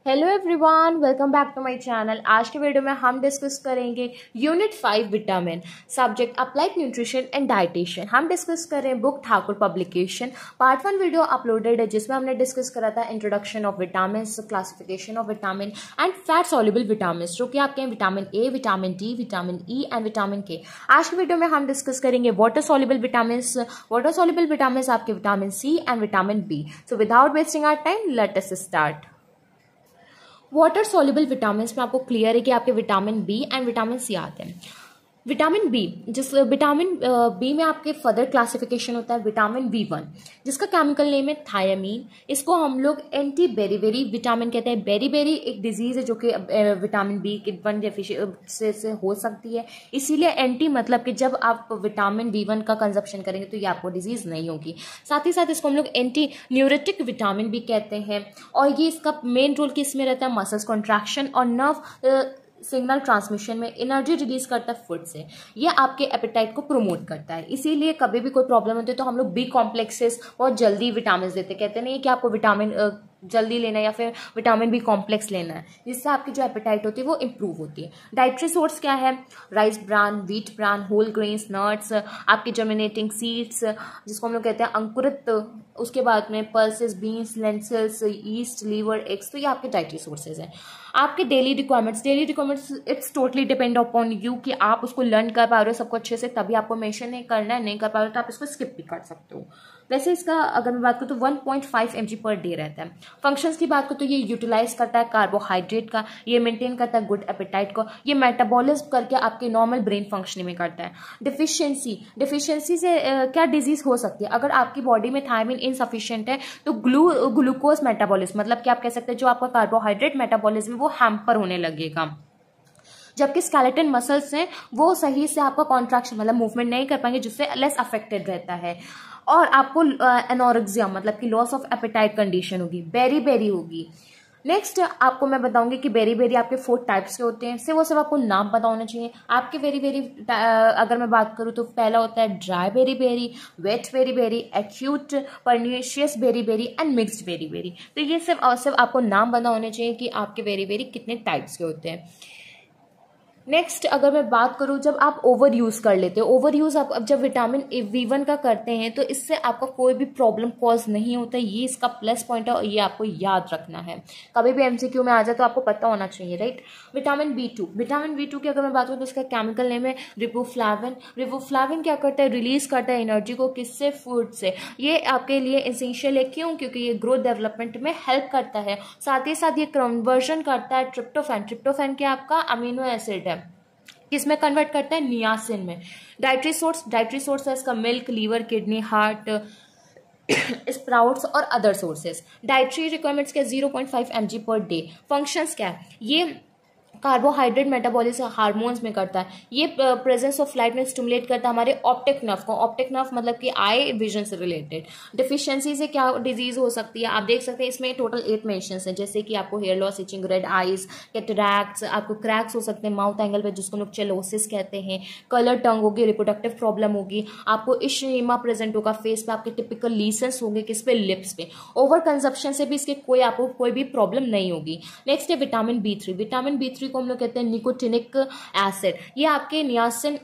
Hello everyone, welcome back to my channel. आज के video में हम डिस्कस करेंगे unit 5 vitamin, subject applied nutrition and डाइटेशन। हम डिस्कस कर रहे हैं बुक ठाकुर पब्लिकेशन। पार्ट 1 वीडियो अपलोडेड है जिसमें हमने डिस्कस करा था introduction of vitamin, classification of vitamin and fat soluble vitamin, जो कि आपके हैं vitamin A, vitamin D, vitamin E and vitamin K. आज की वीडियो में हम डिस्कस करेंगे water soluble vitamin. Water soluble vitamin आपके vitamin C and vitamin B. So without wasting our time, let us start. Water soluble vitamin में आपको clear है कि आपके vitamin B and vitamin C आते हैं। विटामिन बी, जिस विटामिन बी में आपके फर्दर क्लासिफिकेशन होता है विटामिन B1, जिसका केमिकल नेम है थायमीन। इसको हम लोग एंटी बेरीबेरी विटामिन कहते हैं। बेरीबेरी एक डिजीज है जो कि विटामिन B1 डेफिशिएंसी से हो सकती है, इसीलिए एंटी मतलब कि जब आप विटामिन B1 का कंजप्शन करेंगे तो ये आपको डिजीज नहीं होगी। साथ ही साथ इसको हम लोग एंटी न्यूरेटिक विटामिन भी कहते हैं, और ये इसका मेन रोल किसमें रहता है? मसल्स कॉन्ट्रैक्शन और नर्व सिग्नल ट्रांसमिशन में। एनर्जी रिलीज करता है फूड से। ये आपके एपेटाइट को प्रमोट करता है, इसीलिए कभी भी कोई प्रॉब्लम होती है तो हम लोग बी कॉम्प्लेक्सेस बहुत जल्दी विटामिन देते, कहते नहीं कि आपको विटामिन जल्दी लेना है या फिर विटामिन बी कॉम्प्लेक्स लेना है, जिससे आपकी जो एपेटाइट होती है वो इंप्रूव होती है। डाइटरी सोर्स क्या है? Rice bran, wheat bran, whole grains, nuts, आपके जर्मिनेटिंग सीड्स जिसको हम लोग कहते हैं अंकुरित, उसके बाद में pulses, beans, lentils, yeast, liver, eggs, तो ये आपके डाइटरी सोर्सेज हैं। आपके daily requirements it's totally depend upon you कि आप उसको लर्न कर पा रहे हो सबको अच्छे से, तभी आपको मेंशन नहीं करना है। नहीं कर पा रहे हो तो आप इसको स्किप भी कर सकते हो। वैसे इसका अगर मैं बात करूँ तो 1.5 mg पर डे रहता है। फंक्शंस की बात करूँ तो ये यूटिलाइज करता है कार्बोहाइड्रेट का, ये मेंटेन करता है गुड एपेटाइट को, ये मेटाबॉलिज्म करके आपके नॉर्मल ब्रेन फंक्शनिंग में करता है। डिफिशियंसी से क्या डिजीज हो सकती है? अगर आपकी बॉडी में थायमीन इनसफिशिएंट है तो ग्लूकोज मेटाबॉलिज्म, मतलब कि आप कह सकते हैं जो आपका कार्बोहाइड्रेट मेटाबॉलिज्म वो हैम्पर होने लगेगा। जबकि स्केलेटन मसल्स हैं वो सही से आपका कॉन्ट्रैक्शन मतलब मूवमेंट नहीं कर पाएंगे, जिससे लेस अफेक्टेड रहता है। और आपको एनोरेक्सिया मतलब कि लॉस ऑफ एपेटाइट कंडीशन होगी, बेरी होगी। नेक्स्ट आपको मैं बताऊंगी कि बेरी आपके 4 टाइप्स के होते हैं। सिर्फ आपको नाम पता होना चाहिए। आपके बेरी अगर मैं बात करूँ तो पहला होता है dry beriberi, wet beriberi, acute pernicious beriberi and mixed beriberi. तो ये सिर्फ आपको नाम पता होने चाहिए कि आपके बेरी कितने टाइप्स के होते हैं। नेक्स्ट अगर मैं बात करूं, जब आप ओवर यूज कर लेते हो, ओवर यूज आप अब जब विटामिन B1 का करते हैं तो इससे आपका कोई भी प्रॉब्लम कॉज नहीं होता। ये इसका प्लस पॉइंट है और ये आपको याद रखना है। कभी भी MCQ में आ जाए तो आपको पता होना चाहिए, राइट। विटामिन B2 की अगर मैं बात करूँ तो इसका केमिकल नेम है रिबोफ्लाविन क्या करता है? रिलीज करता है एनर्जी को, किससे? फूड से। ये आपके लिए एसेंशियल है, क्यों? क्योंकि ये ग्रोथ डेवलपमेंट में हेल्प करता है। साथ ही साथ ये कन्वर्जन करता है ट्रिप्टोफैन क्या आपका अमीनो एसिड है, किसमें कन्वर्ट करता है? नियासिन में। डाइटरी सोर्स है इसका milk, liver, kidney, heart, sprouts और अदर सोर्सेज। डाइटरी रिक्वायरमेंट्स क्या? 0.5 mg पर डे। फंक्शंस क्या है? ये कार्बोहाइड्रेट मेटाबॉलिज्म हार्मोन्स में करता है। ये प्रेजेंस ऑफ लाइट में स्टिमुलेट करता है हमारे ऑप्टिक नर्व को। ऑप्टिक नर्व मतलब कि आई विजन से रिलेटेड। डिफिशियंसी से क्या डिजीज हो सकती है? आप देख सकते हैं इसमें टोटल 8 मेंशंस हैं, जैसे कि आपको hair loss, itching, red eyes, cataracts, आपको क्रैक्स हो सकते हैं माउथ एंगल पे जिसको लोग चेलोसिस कहते हैं, कलर टंग होगी, रिप्रोडक्टिव प्रॉब्लम होगी, आपको इश्यमा प्रेजेंट होगा फेस पे, आपके टिपिकल लीसन्स होंगे किस पे? लिप्स पे। ओवर कंजप्शन से भी इसके आपको कोई भी प्रॉब्लम नहीं होगी। नेक्स्ट है विटामिन B3 को हम लोग कहते हैं निकोटिनिक एसिड। ये आपके नियासिन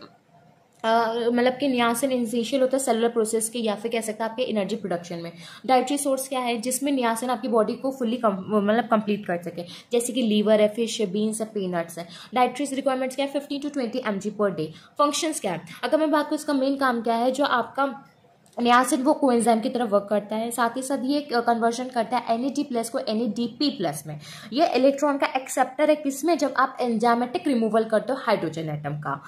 मतलब कि नियासिन एसेंशियल होता है सेलुलर प्रोसेस के, या फिर कह सकते हैं आपके एनर्जी प्रोडक्शन में। डाइटरी सोर्स क्या है? जिसमें नियासिन आपकी बॉडी को फुल्ली मतलब कंप्लीट कर सके, जैसे कि लीवर है, फिश है, बीन्स है, पीनट्स है। डाइटरी रिक्वायरमेंट्स क्या है? 15 to 20 mg पर डे। फंक्शंस क्या है? अगर मैं बात करूँ इसका मेन काम क्या है, जो आपका नियासिन वो कोएंजाइम की तरह वर्क करता है। साथ ही साथ ये कन्वर्जन करता है NAD+ को NADP+ में। ये इलेक्ट्रॉन का एक्सेप्टर है, किसमें? जब आप एंजाइमेटिक रिमूवल करते हो हाइड्रोजन एटम का।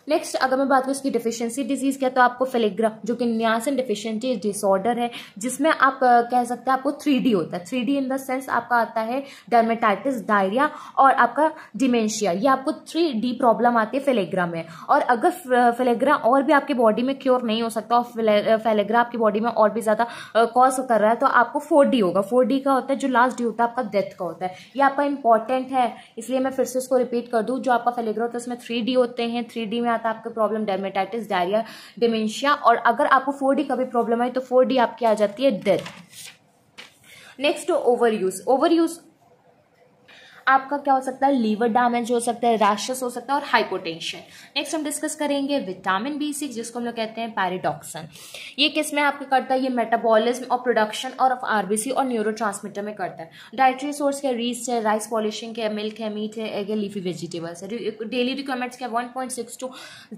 नेक्स्ट अगर मैं बात करूँ इसकी डिफिशियंसी डिजीज क्या, तो आपको फेलेग्रा जो कि नियासिन डिफिशियंसी डिसऑर्डर है, जिसमें आप कह सकते हैं आपको 3D होता है। 3D इन द सेंस आपका आता है डर्मेटाइटिस, डायरिया और आपका डिमेंशिया। ये आपको 3D प्रॉब्लम आती है फेलेग्रा में। और अगर फेलेग्रा और भी आपकी बॉडी में क्योर नहीं हो सकता और फेलेग्रा आपकी बॉडी में और भी ज्यादा कॉज कर रहा है, तो आपको 4D होगा। 4D का होता है जो लास्ट डी होता है आपका डेथ का होता है। ये आपका इंपॉर्टेंट है, इसलिए मैं फिर से इसको रिपीट कर दूं। जो आपका फेलेग्रा होता है उसमें 3D होते हैं। 3D में आता है आपका प्रॉब्लम डर्मेटाइटिस, डायरिया, डिमेंशिया, और अगर आपको 4D का भी प्रॉब्लम है तो 4D आपकी आ जाती है डेथ। नेक्स्ट ओवर यूज आपका क्या हो सकता है, लीवर डैमेज हो सकता है, रैशेस हो सकता है और हाइपोटेंशन। नेक्स्ट हम डिस्कस करेंगे विटामिन B6 जिसको हम लोग कहते हैं पैराडॉक्सिन। ये किस में आपका करता है, ये मेटाबॉलिज्म और प्रोडक्शन और ऑफ आरबीसी और न्यूरोट्रांसमीटर में करता है। डाइटरी सोर्स के रीच है, राइस पॉलिशिंग के, मिल्क है, मीट है, एग है, लीफी वेजिटेबल्स है। डेली रिक्वायरमेंट्स क्या 1.6 to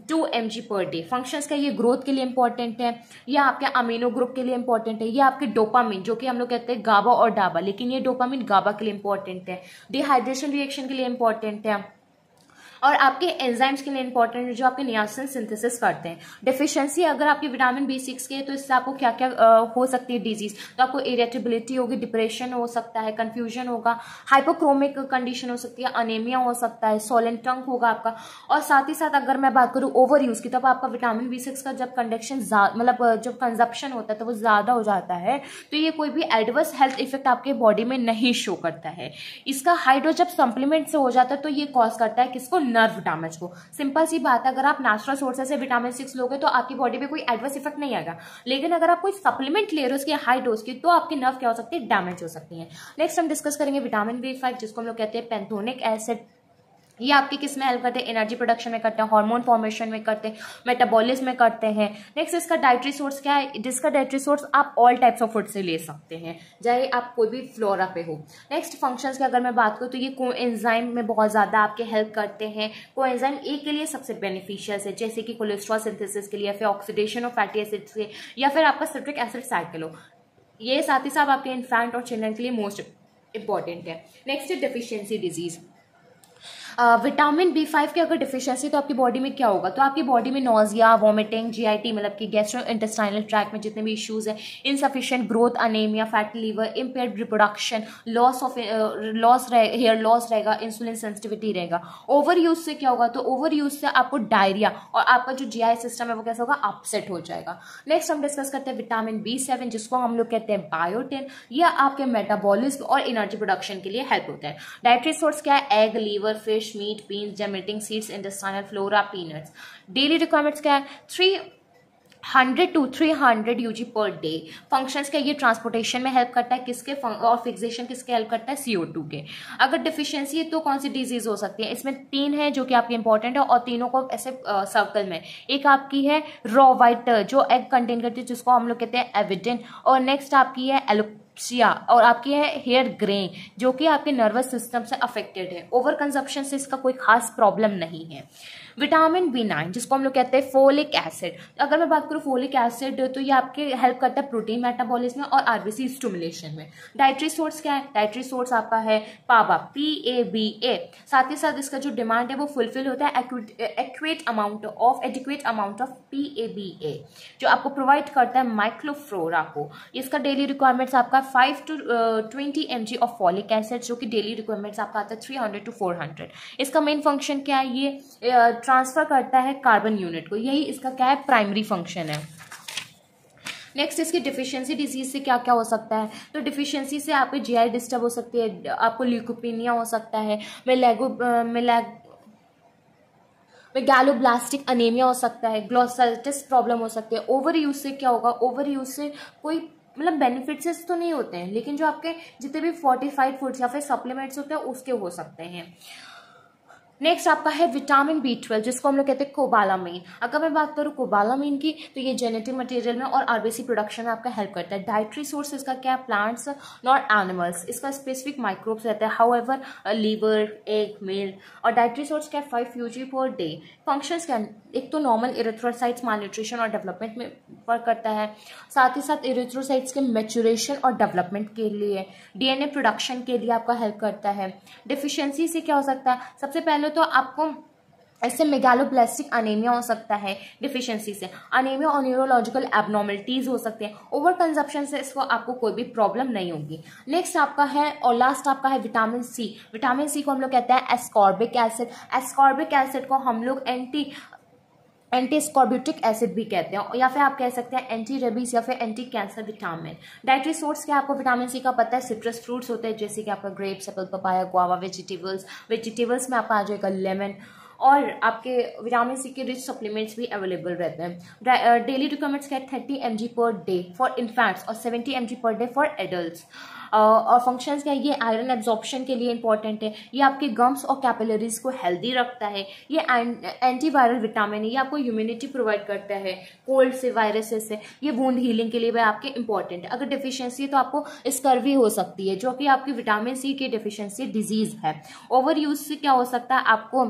2 mg पर डे। फंक्शंस का ये ग्रोथ के लिए इंपॉर्टेंट है, ये आपके अमीनो ग्रुप के लिए इंपॉर्टेंट है, ये आपके डोपामिन जो कि हम लोग कहते हैं गाबा और डाबा, लेकिन ये डोपामिन गाबा के लिए इंपॉर्टेंट है, डिहाइड्रेशन रिएक्शन के लिए इंपॉर्टेंट है और आपके एंजाइम्स के लिए इंपॉर्टेंट है जो आपके नियासिन सिंथेसिस करते हैं। डिफिशियंसी अगर आपकी विटामिन B6 के है तो इससे आपको क्या क्या हो सकती है डिजीज, तो आपको इरिटेबिलिटी होगी, डिप्रेशन हो सकता है, कंफ्यूजन होगा, हाइपोक्रोमिक कंडीशन हो सकती है, अनेमिया हो सकता है, सोलेंट टंग होगा आपका। और साथ ही साथ अगर मैं बात करूँ ओवर यूज की, तब आपका विटामिन B6 का जब कंडक्शन मतलब जब कंजप्शन होता है तो वो ज़्यादा हो जाता है, तो ये कोई भी एडवर्स हेल्थ इफेक्ट आपके बॉडी में नहीं शो करता है। इसका हाई डोज जब सप्लीमेंट से हो जाता है तो ये कॉज करता है किसको, नर्व डैमेज को। सिंपल सी बात है, अगर आप नेचुरल सोर्सेज से विटामिन 6 लोगे तो आपकी बॉडी पे कोई एडवर्स इफेक्ट नहीं आएगा, लेकिन अगर आप कोई सप्लीमेंट ले रहे हो उसकी हाई डोज की, तो आपकी नर्व क्या हो सकती है, डैमेज हो सकती है। नेक्स्ट हम डिस्कस करेंगे विटामिन B5 जिसको हम लोग कहते हैं पैंथोनिक एसिड। ये आपकी किस में हेल्प करते हैं, एनर्जी प्रोडक्शन में करते हैं, हार्मोन फॉर्मेशन में करते हैं, मेटाबॉलिज्म में करते हैं। नेक्स्ट इसका डाइटरी सोर्स क्या है, जिसका डाइटरी सोर्स आप ऑल टाइप्स ऑफ फूड से ले सकते हैं, चाहे आप कोई भी फ्लोरा पे हो। नेक्स्ट फंक्शंस की अगर मैं बात करूँ तो ये कोएंजाइम में बहुत ज़्यादा आपके हेल्प करते हैं। कोएंजाइम ए के लिए सबसे बेनिफिशियल है, जैसे कि कोलेस्ट्रॉल सिंथेसिस के लिए, या फिर ऑक्सीडेशन ऑफ फैटी एसिड्स के, या फिर आपका सिट्रिक एसिड साइकिल हो। ये साथ ही साथ आपके इन्फेंट और चिल्ड्रन के लिए मोस्ट इंपॉर्टेंट है। Next deficiency disease. Vitamin B5 की अगर डिफिशियंसी तो आपकी बॉडी में क्या होगा, तो आपकी बॉडी में नोजिया, वॉमिटिंग, GIT मतलब कि गैस्ट्रो इंटेस्टाइनल ट्रैक में जितने भी इश्यूज हैं, insufficient growth, anaemia, fatty liver, impaired reproduction, hair loss रहेगा, इंसुलिन सेंसिटिविटी रहेगा। ओवर यूज से क्या होगा, तो ओवर यूज से आपको डायरिया और आपका जो GI सिस्टम है वो कैसा होगा, अपसेट हो जाएगा। नेक्स्ट हम डिस्कस करते हैं विटामिन B7 जिसको हम लोग कहते हैं बायोटिन। यह आपके मेटाबॉलिज्म और एनर्जी प्रोडक्शन के लिए हेल्प होता है। डाइटरी सोर्स क्या है, egg, liver, fish, meat, beans, germinating seeds, intestinal flora, peanuts. Daily requirements क्या है, 300 to 300 UG per day. Functions का ये ट्रांसपोर्टेशन में हेल्प करता है किसके, और फिक्सेशन किसके हेल्प करता है, CO2 के। अगर डिफिशियंसी है तो कौन सी डिजीज हो सकती है, इसमें 3 है जो कि आपके इंपॉर्टेंट है और तीनों को ऐसे सर्कल में। एक आपकी है रॉ वाइट जो एग कंटेन करती है जिसको हम लोग कहते हैं एविडेन, और नेक्स्ट आपकी है और आपकी है हेयर ग्रे जो कि आपके नर्वस सिस्टम से अफेक्टेड है। ओवर कंजप्शन से इसका कोई खास प्रॉब्लम नहीं है। विटामिन B9 जिसको हम लोग कहते हैं फोलिक एसिड। अगर मैं बात करूँ फोलिक एसिड तो ये आपके हेल्प करता है प्रोटीन मेटाबॉलिज्म में और आरबीसी स्टिमुलेशन में। डाइटरी सोर्स क्या है, डाइटरी सोर्स आपका है पावा, PABA। साथ ही साथ इसका जो डिमांड है वो फुलफिल होता है एडिक्वेट अमाउंट ऑफ PABA जो आपको प्रोवाइड करता है माइक्रोफ्लोरा को। इसका डेली रिक्वायरमेंट्स आपका 5 to 20 mg of folic acid जो कि डेली रिक्वायरमेंट्स आपका आता है 300 to 400। इसका मेन फंक्शन क्या है, ये ट्रांसफर करता है कार्बन यूनिट को, यही इसका क्या है, प्राइमरी फंक्शन है। नेक्स्ट इसकी डिफिशियंसी डिजीज से क्या क्या हो सकता है, तो डिफिशियंसी से आपको GI डिस्टर्ब हो सकती है, आपको ल्यूकोपीनिया हो सकता है, मेगालोब्लास्टिक अनेमिया हो सकता है, ग्लोसाइटिस प्रॉब्लम हो सकती है। ओवर यूज से क्या होगा, ओवर यूज से कोई मतलब बेनिफिट्स तो नहीं होते हैं, लेकिन जो आपके जितने भी फोर्टिफाइड फूड्स या फिर सप्लीमेंट्स होते हैं उसके हो सकते हैं। नेक्स्ट आपका है विटामिन B12 जिसको हम लोग कहते हैं कोबालामीन। अगर मैं बात करूँ कोबालामीन की तो ये जेनेटिक मटेरियल में और आरबीसी प्रोडक्शन में आपका हेल्प करता है। डाइटरी सोर्स इसका क्या है, प्लांट्स नॉट एनिमल्स। इसका स्पेसिफिक माइक्रोब्स रहता है, हाउएवर लीवर, एग, मिल्क। और डाइटरी सोर्स क्या है, 5 UG पर डे। फंक्शंस क्या, एक तो नॉर्मल इरिथ्रोसाइट्स मालन्यूट्रिशन और डेवलपमेंट में वर्क करता है, साथ ही साथ इरिथ्रोसाइट्स के मैच्योरेशन और डेवलपमेंट के लिए, DNA प्रोडक्शन के लिए आपका हेल्प करता है। डिफिशियंसी से क्या हो सकता है, सबसे पहले तो आपको ऐसे मेगालोब्लास्टिक अनेमिया हो सकता है। डिफिशियंसी से अनेमिया और न्यूरोलॉजिकल एबनॉर्मलिटीज हो सकते हैं। ओवर कंजप्शन से इसको आपको कोई भी प्रॉब्लम नहीं होगी। नेक्स्ट आपका है और लास्ट आपका है विटामिन C। विटामिन C को हम लोग कहते हैं एस्कॉर्बिक एसिड। एस्कॉर्बिक एसिड को हम लोग एंटी स्कॉर्ब्यूटिक एसिड भी कहते हैं, या फिर आप कह सकते हैं एंटी रेबीज या फिर anti cancer vitamin. Dietary source क्या आपको विटामिन C का पता है, सिट्रस फ्रूट्स होते हैं जैसे कि आपका grapes, Apple, papaya, guava. Vegetables में आपका आ जाएगा लेमन। और आपके विटामिन सी के रिच सप्लीमेंट्स भी अवेलेबल रहते हैं। डेली रिक्वायरमेंट्स क्या है, 30 mg per day for infants और 70 mg per day for adults. और फंक्शंस क्या है, ये आयरन एब्जॉर्प्शन के लिए इंपॉर्टेंट है, ये आपके गम्स और कैपिलरीज को हेल्दी रखता है, ये एंटीवायरल विटामिन है, ये आपको इम्यूनिटी प्रोवाइड करता है कोल्ड से, वायरसेस से, ये वुंड हीलिंग के लिए भी आपके इंपॉर्टेंट है। अगर डिफिशियंसी है तो आपको स्कर्वी हो सकती है, जो कि आपकी विटामिन सी की डिफिशियंसी डिजीज है। ओवर यूज से क्या हो सकता है, आपको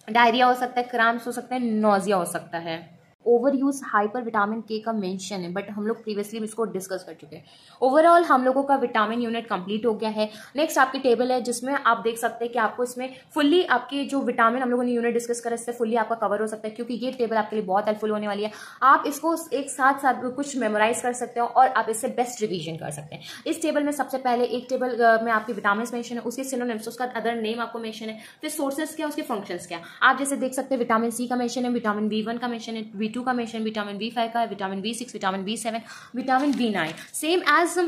डायरिया हो सकता है, क्रैम्प्स हो सकते हैं, नोजिया हो सकता है। ओवर यूज हाइपर विटामिन के का मेंशन है, बट हम लोग प्रीवियसली इसको डिस्कस कर चुके हैं। ओवरऑल हम लोगों का विटामिन यूनिट कंप्लीट हो गया है। नेक्स्ट आपकी टेबल है, जिसमें आप देख सकते हैं कि आपको इसमें फुल्ली आपके जो विटामिन हम लोगों ने यूनिट डिस्कस करा, इससे फुल्ली आपका कवर हो सकता है, क्योंकि ये टेबल आपके लिए बहुत हेल्पफुल होने वाली है। आप इसको एक साथ साथ कुछ मेमोराइज कर सकते हो और आप इससे बेस्ट रिविजन कर सकते हैं। इस टेबल में सबसे पहले एक टेबल में आपके विटामिन मेंशन है, उसके सिनोनिम्स, उसका अदर नेम आपको मेंशन है, फिर सोर्सेज क्या, उसके फंक्शंस क्या। आप जैसे देख सकते हैं विटामिन सी का मेंशन है, विटामिन B1 का मेंशन है, B2 का मेंशन, विटामिन B5 का है, vitamin B6, vitamin B7, vitamin B9, same as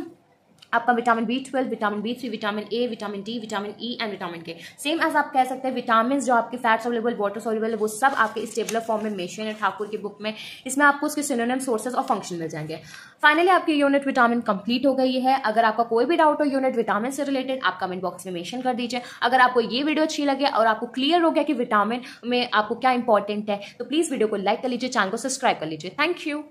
आपका vitamin B12, vitamin B3, vitamin A, vitamin D, vitamin E and vitamin K। Same as आप कह सकते हैं विटामिन जो आपके फैट सोल्युबल, वाटर सोल्युबल है, वो सब आपके इस टेबलर फॉर्म में मेंशन है ठाकुर की बुक में। इसमें आपको उसके सिनोनिम, सोर्सेज और फंक्शन मिल जाएंगे। फाइनली आपकी यूनिट विटामिन कंप्लीट हो गई है। अगर आपका कोई भी डाउट हो यूनिट विटामिन से रिलेटेड, आप कमेंट बॉक्स में मेंशन कर दीजिए। अगर आपको ये वीडियो अच्छी लगे और आपको क्लियर हो गया कि विटामिन में आपको क्या इंपॉर्टेंट है, तो प्लीज वीडियो को लाइक कर लीजिए, चैनल को सब्सक्राइब कर लीजिए। Thank you.